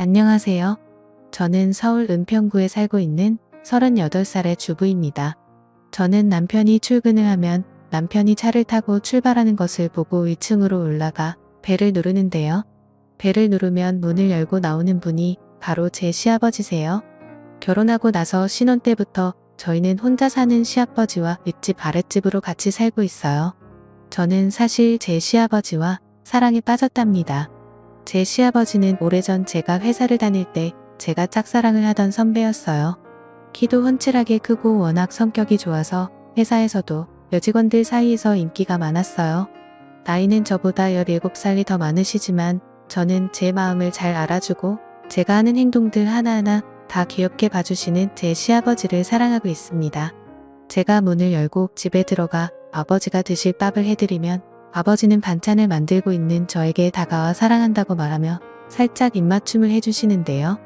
안녕하세요. 저는 서울 은평구에 살고 있는 38살의 주부입니다. 저는 남편이 출근을 하면 남편이 차를 타고 출발하는 것을 보고 1층으로 올라가 벨을 누르는데요. 벨을 누르면 문을 열고 나오는 분이 바로 제 시아버지세요. 결혼하고 나서 신혼 때부터 저희는 혼자 사는 시아버지와 윗집 아랫집으로 같이 살고 있어요. 저는 사실 제 시아버지와 사랑에 빠졌답니다. 제 시아버지는 오래전 제가 회사를 다닐 때 제가 짝사랑을 하던 선배였어요. 키도 훤칠하게 크고 워낙 성격이 좋아서 회사에서도 여직원들 사이에서 인기가 많았어요. 나이는 저보다 17살이 더 많으시지만 저는 제 마음을 잘 알아주고 제가 하는 행동들 하나하나 다 귀엽게 봐주시는 제 시아버지를 사랑하고 있습니다. 제가 문을 열고 집에 들어가 아버지가 드실 밥을 해드리면 아버지는 반찬을 만들고 있는 저에게 다가와 사랑한다고 말하며 살짝 입맞춤을 해주시는데요.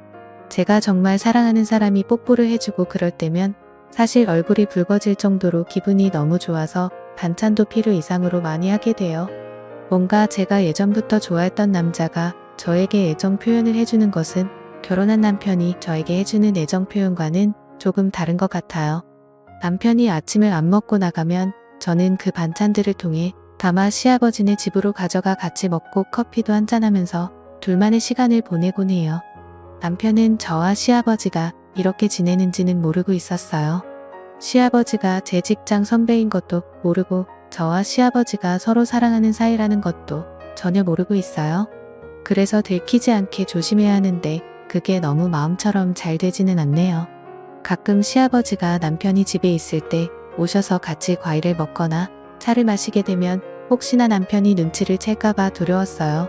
제가 정말 사랑하는 사람이 뽀뽀를 해주고 그럴 때면 사실 얼굴이 붉어질 정도로 기분이 너무 좋아서 반찬도 필요 이상으로 많이 하게 돼요. 뭔가 제가 예전부터 좋아했던 남자가 저에게 애정 표현을 해주는 것은 결혼한 남편이 저에게 해주는 애정 표현과는 조금 다른 것 같아요. 남편이 아침을 안 먹고 나가면 저는 그 반찬들을 통해 담아 시아버지네 집으로 가져가 같이 먹고 커피도 한잔하면서 둘만의 시간을 보내곤 해요. 남편은 저와 시아버지가 이렇게 지내는지는 모르고 있었어요. 시아버지가 제 직장 선배인 것도 모르고 저와 시아버지가 서로 사랑하는 사이라는 것도 전혀 모르고 있어요. 그래서 들키지 않게 조심해야 하는데 그게 너무 마음처럼 잘 되지는 않네요. 가끔 시아버지가 남편이 집에 있을 때 오셔서 같이 과일을 먹거나 차를 마시게 되면 혹시나 남편이 눈치를 챌까봐 두려웠어요.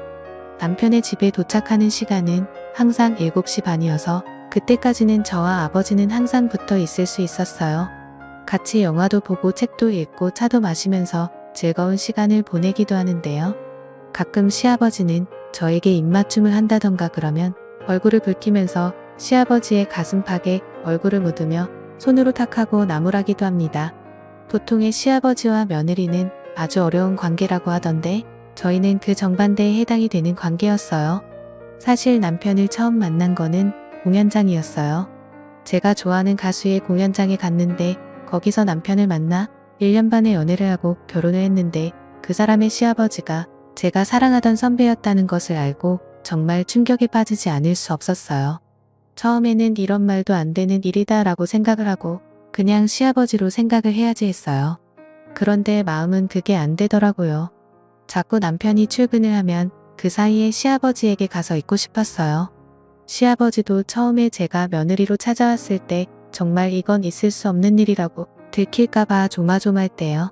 남편의 집에 도착하는 시간은 항상 7시 반이어서 그때까지는 저와 아버지는 항상 붙어 있을 수 있었어요. 같이 영화도 보고 책도 읽고 차도 마시면서 즐거운 시간을 보내기도 하는데요. 가끔 시아버지는 저에게 입맞춤을 한다던가 그러면 얼굴을 붉히면서 시아버지의 가슴팍에 얼굴을 묻으며 손으로 탁하고 나무라기도 합니다. 보통의 시아버지와 며느리는 아주 어려운 관계라고 하던데 저희는 그 정반대에 해당이 되는 관계였어요. 사실 남편을 처음 만난 거는 공연장이었어요. 제가 좋아하는 가수의 공연장에 갔는데 거기서 남편을 만나 1년 반의 연애를 하고 결혼을 했는데 그 사람의 시아버지가 제가 사랑하던 선배였다는 것을 알고 정말 충격에 빠지지 않을 수 없었어요. 처음에는 이런 말도 안 되는 일이다 라고 생각을 하고 그냥 시아버지로 생각을 해야지 했어요. 그런데 마음은 그게 안 되더라고요. 자꾸 남편이 출근을 하면 그 사이에 시아버지에게 가서 있고 싶었어요. 시아버지도 처음에 제가 며느리로 찾아왔을 때 정말 이건 있을 수 없는 일이라고 들킬까봐 조마조마했대요.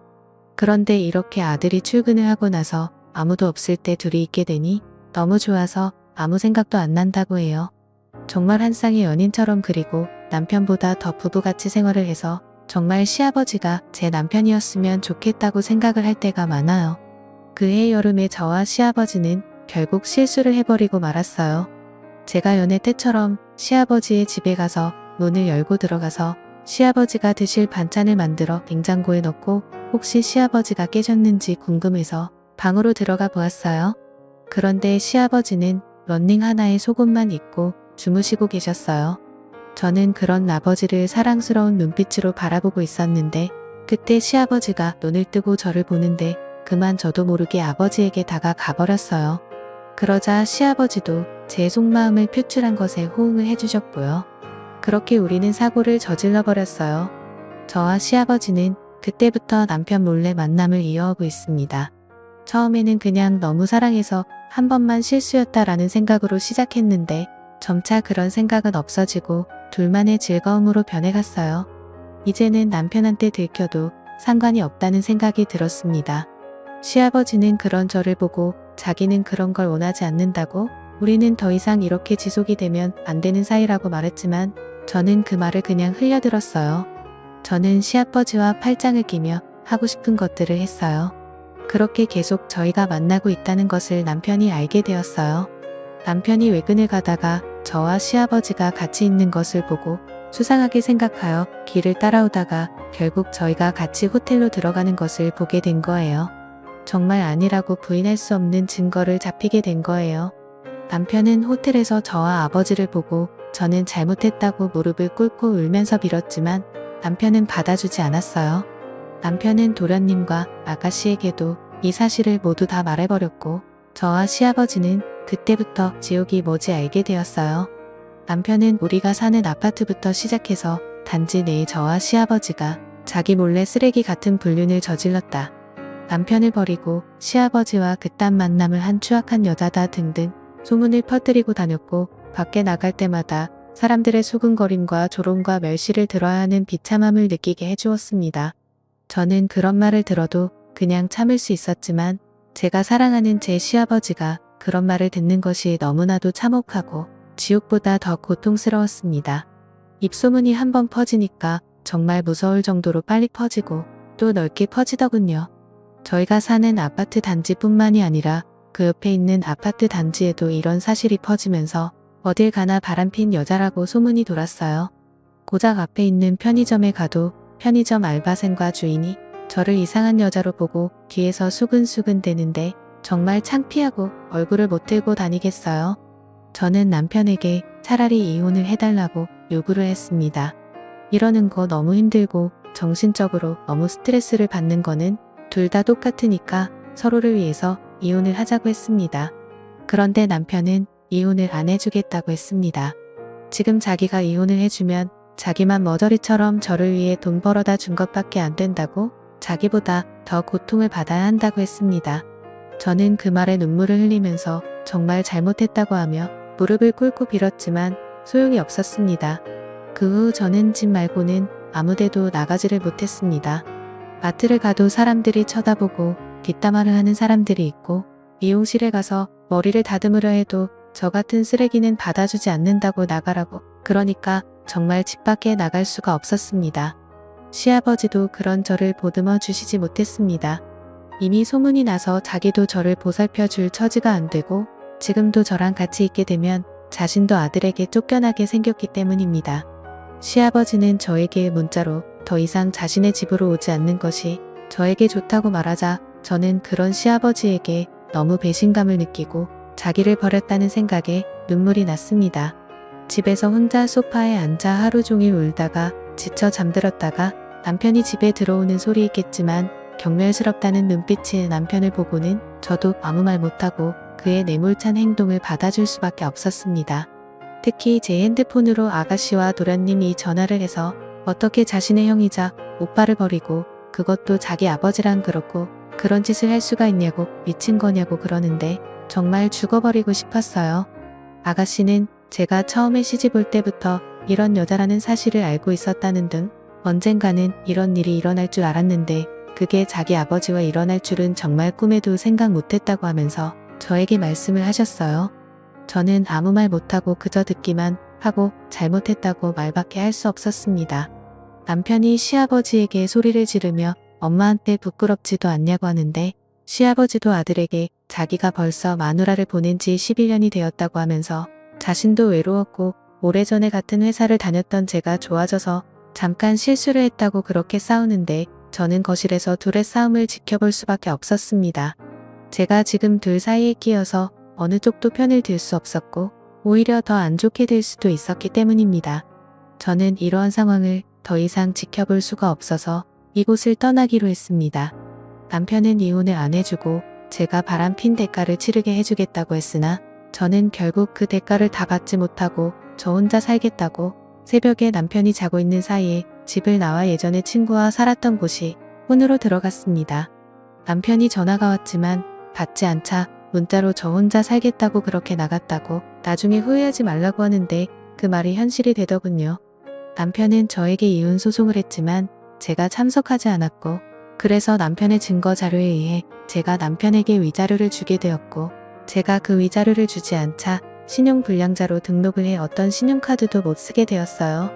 그런데 이렇게 아들이 출근을 하고 나서 아무도 없을 때 둘이 있게 되니 너무 좋아서 아무 생각도 안 난다고 해요. 정말 한 쌍의 연인처럼 그리고 남편보다 더 부부같이 생활을 해서 정말 시아버지가 제 남편이었으면 좋겠다고 생각을 할 때가 많아요. 그해 여름에 저와 시아버지는 결국 실수를 해버리고 말았어요. 제가 연애 때처럼 시아버지의 집에 가서 문을 열고 들어가서 시아버지가 드실 반찬을 만들어 냉장고에 넣고 혹시 시아버지가 깨셨는지 궁금해서 방으로 들어가 보았어요. 그런데 시아버지는 런닝 하나에 속옷만 입고 주무시고 계셨어요. 저는 그런 아버지를 사랑스러운 눈빛으로 바라보고 있었는데 그때 시아버지가 눈을 뜨고 저를 보는데 그만 저도 모르게 아버지에게 다가가 버렸어요. 그러자 시아버지도 제 속마음을 표출한 것에 호응을 해주셨고요. 그렇게 우리는 사고를 저질러 버렸어요. 저와 시아버지는 그때부터 남편 몰래 만남을 이어오고 있습니다. 처음에는 그냥 너무 사랑해서 한 번만 실수였다라는 생각으로 시작했는데 점차 그런 생각은 없어지고 둘만의 즐거움으로 변해갔어요. 이제는 남편한테 들켜도 상관이 없다는 생각이 들었습니다. 시아버지는 그런 저를 보고 자기는 그런 걸 원하지 않는다고 우리는 더 이상 이렇게 지속이 되면 안 되는 사이라고 말했지만 저는 그 말을 그냥 흘려들었어요. 저는 시아버지와 팔짱을 끼며 하고 싶은 것들을 했어요. 그렇게 계속 저희가 만나고 있다는 것을 남편이 알게 되었어요. 남편이 외근을 가다가 저와 시아버지가 같이 있는 것을 보고 수상하게 생각하여 길을 따라오다가 결국 저희가 같이 호텔로 들어가는 것을 보게 된 거예요. 정말 아니라고 부인할 수 없는 증거를 잡히게 된 거예요. 남편은 호텔에서 저와 아버지를 보고 저는 잘못했다고 무릎을 꿇고 울면서 빌었지만 남편은 받아주지 않았어요. 남편은 도련님과 아가씨에게도 이 사실을 모두 다 말해버렸고 저와 시아버지는 그때부터 지옥이 뭐지 알게 되었어요. 남편은 우리가 사는 아파트부터 시작해서 단지 내에 저와 시아버지가 자기 몰래 쓰레기 같은 불륜을 저질렀다. 남편을 버리고 시아버지와 그딴 만남을 한 추악한 여자다 등등 소문을 퍼뜨리고 다녔고 밖에 나갈 때마다 사람들의 수군거림과 조롱과 멸시를 들어야 하는 비참함을 느끼게 해주었습니다. 저는 그런 말을 들어도 그냥 참을 수 있었지만 제가 사랑하는 제 시아버지가 그런 말을 듣는 것이 너무나도 참혹하고 지옥보다 더 고통스러웠습니다. 입소문이 한번 퍼지니까 정말 무서울 정도로 빨리 퍼지고 또 넓게 퍼지더군요. 저희가 사는 아파트 단지뿐만이 아니라 그 옆에 있는 아파트 단지에도 이런 사실이 퍼지면서 어딜 가나 바람핀 여자라고 소문이 돌았어요. 고작 앞에 있는 편의점에 가도 편의점 알바생과 주인이 저를 이상한 여자로 보고 뒤에서 수근수근 대는데 정말 창피하고 얼굴을 못 들고 다니겠어요. 저는 남편에게 차라리 이혼을 해달라고 요구를 했습니다. 이러는 거 너무 힘들고 정신적으로 너무 스트레스를 받는 거는 둘 다 똑같으니까 서로를 위해서 이혼을 하자고 했습니다. 그런데 남편은 이혼을 안 해주겠다고 했습니다. 지금 자기가 이혼을 해주면 자기만 머저리처럼 저를 위해 돈 벌어다 준 것밖에 안 된다고 자기보다 더 고통을 받아야 한다고 했습니다. 저는 그 말에 눈물을 흘리면서 정말 잘못했다고 하며 무릎을 꿇고 빌었지만 소용이 없었습니다. 그 후 저는 집 말고는 아무데도 나가지를 못했습니다. 마트를 가도 사람들이 쳐다보고 뒷담화를 하는 사람들이 있고 미용실에 가서 머리를 다듬으려 해도 저 같은 쓰레기는 받아주지 않는다고 나가라고 그러니까 정말 집 밖에 나갈 수가 없었습니다. 시아버지도 그런 저를 보듬어 주시지 못했습니다. 이미 소문이 나서 자기도 저를 보살펴 줄 처지가 안 되고 지금도 저랑 같이 있게 되면 자신도 아들에게 쫓겨나게 생겼기 때문입니다. 시아버지는 저에게 문자로 더 이상 자신의 집으로 오지 않는 것이 저에게 좋다고 말하자 저는 그런 시아버지에게 너무 배신감을 느끼고 자기를 버렸다는 생각에 눈물이 났습니다. 집에서 혼자 소파에 앉아 하루 종일 울다가 지쳐 잠들었다가 남편이 집에 들어오는 소리있겠지만 경멸스럽다는 눈빛의 남편을 보고는 저도 아무 말 못하고 그의 내몰찬 행동을 받아줄 수밖에 없었습니다. 특히 제 핸드폰으로 아가씨와 도련님이 전화를 해서 어떻게 자신의 형이자 오빠를 버리고 그것도 자기 아버지랑 그렇고 그런 짓을 할 수가 있냐고 미친 거냐고 그러는데 정말 죽어버리고 싶었어요. 아가씨는 제가 처음에 시집 올 때부터 이런 여자라는 사실을 알고 있었다는 등 언젠가는 이런 일이 일어날 줄 알았는데 그게 자기 아버지와 일어날 줄은 정말 꿈에도 생각 못했다고 하면서 저에게 말씀을 하셨어요. 저는 아무 말 못하고 그저 듣기만 하고 잘못했다고 말밖에 할 수 없었습니다. 남편이 시아버지에게 소리를 지르며 엄마한테 부끄럽지도 않냐고 하는데 시아버지도 아들에게 자기가 벌써 마누라를 보낸 지 11년이 되었다고 하면서 자신도 외로웠고 오래전에 같은 회사를 다녔던 제가 좋아져서 잠깐 실수를 했다고 그렇게 싸우는데 저는 거실에서 둘의 싸움을 지켜볼 수밖에 없었습니다. 제가 지금 둘 사이에 끼어서 어느 쪽도 편을 들 수 없었고 오히려 더 안 좋게 될 수도 있었기 때문입니다. 저는 이러한 상황을 더 이상 지켜볼 수가 없어서 이곳을 떠나기로 했습니다. 남편은 이혼을 안 해주고 제가 바람핀 대가를 치르게 해주겠다고 했으나 저는 결국 그 대가를 다 받지 못하고 저 혼자 살겠다고 새벽에 남편이 자고 있는 사이에 집을 나와 예전에 친구와 살았던 곳이 혼으로 들어갔습니다. 남편이 전화가 왔지만 받지 않자 문자로 저 혼자 살겠다고 그렇게 나갔다고 나중에 후회하지 말라고 하는데 그 말이 현실이 되더군요. 남편은 저에게 이혼 소송을 했지만 제가 참석하지 않았고 그래서 남편의 증거 자료에 의해 제가 남편에게 위자료를 주게 되었고 제가 그 위자료를 주지 않자 신용불량자로 등록을 해 어떤 신용카드도 못 쓰게 되었어요.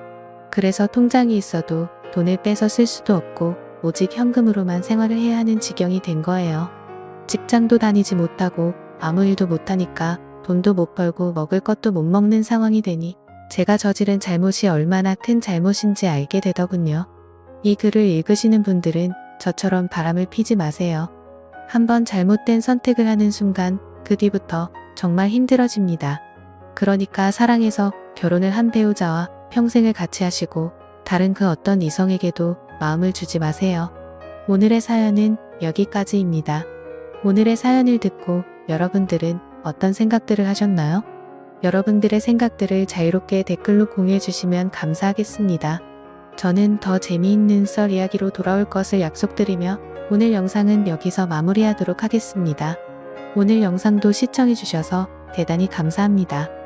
그래서 통장이 있어도 돈을 빼서 쓸 수도 없고 오직 현금으로만 생활을 해야 하는 지경이 된 거예요. 직장도 다니지 못하고 아무 일도 못하니까 돈도 못 벌고 먹을 것도 못 먹는 상황이 되니 제가 저지른 잘못이 얼마나 큰 잘못인지 알게 되더군요. 이 글을 읽으시는 분들은 저처럼 바람을 피지 마세요. 한번 잘못된 선택을 하는 순간 그 뒤부터 정말 힘들어집니다. 그러니까 사랑해서 결혼을 한 배우자와 평생을 같이 하시고 다른 그 어떤 이성에게도 마음을 주지 마세요. 오늘의 사연은 여기까지입니다. 오늘의 사연을 듣고 여러분들은 어떤 생각들을 하셨나요? 여러분들의 생각들을 자유롭게 댓글로 공유해 주시면 감사하겠습니다. 저는 더 재미있는 썰 이야기로 돌아올 것을 약속드리며 오늘 영상은 여기서 마무리하도록 하겠습니다. 오늘 영상도 시청해 주셔서 대단히 감사합니다.